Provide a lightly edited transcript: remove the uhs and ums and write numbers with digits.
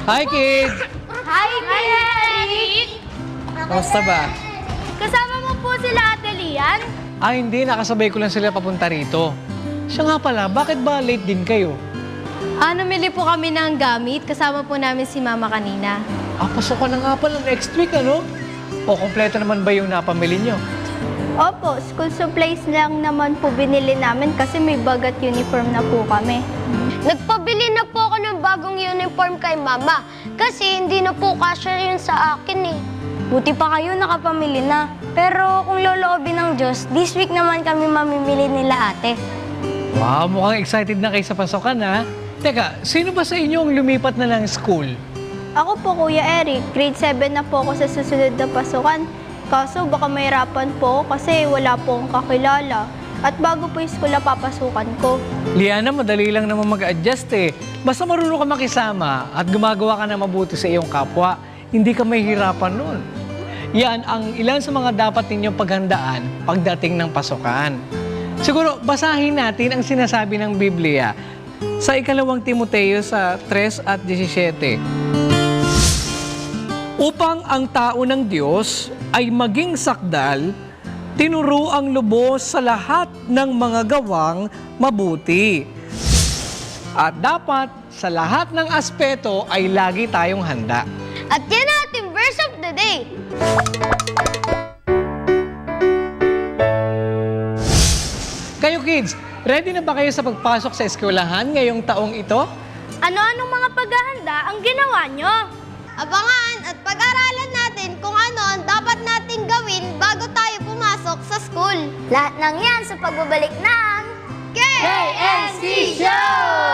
Hi, kids! Hi, Eric! Kamusta ba? Kasama mo po sila Ate Lian? Hindi. Nakasabay ko lang sila papunta rito. Siya nga pala, bakit ba late din kayo? Namili po kami ng gamit. Kasama po namin si Mama kanina. Pasok ka na nga pala next week, ano? O, kompleto naman ba yung napamili nyo? Opo, school supplies lang naman po binili namin kasi may bagat uniform na po kami. Nagpabili na po ako ng bagong uniform kay Mama kasi hindi na po kasya yun sa akin eh. Buti pa kayo nakapamili na. Pero kung loloobin ng Diyos, this week naman kami mamimili nila ate. Wow, mukhang excited na kayo sa pasokan, ha? Teka, sino ba sa inyo ang lumipat na ng school? Ako po, Kuya Eric, grade 7 na po ako sa susunod na pasukan. Kaso baka mahirapan po kasi wala po akong kakilala. At bago po yung school na papasukan ko. Liana, madali lang naman mag-adjust eh. Basta marunong ka makisama at gumagawa ka na mabuti sa iyong kapwa, hindi ka mahihirapan nun. Yan ang ilan sa mga dapat ninyong paghandaan pagdating ng pasukan. Siguro, basahin natin ang sinasabi ng Biblia sa 2 Timoteo sa 3 at 17. Upang ang tao ng Diyos ay maging sakdal, tinuro ang lubos sa lahat ng mga gawang mabuti. At dapat sa lahat ng aspeto ay lagi tayong handa. At yan ang ating verse of the day. Kayo kids, ready na ba kayo sa pagpasok sa eskwelahan ngayong taong ito? Ano-anong mga paghahanda ang ginawa nyo? Abangan at pag-aralan natin kung ano ang dapat nating gawin bago tayo pumasok sa school. Lahat ng yan sa pagbabalik ng KNC Show!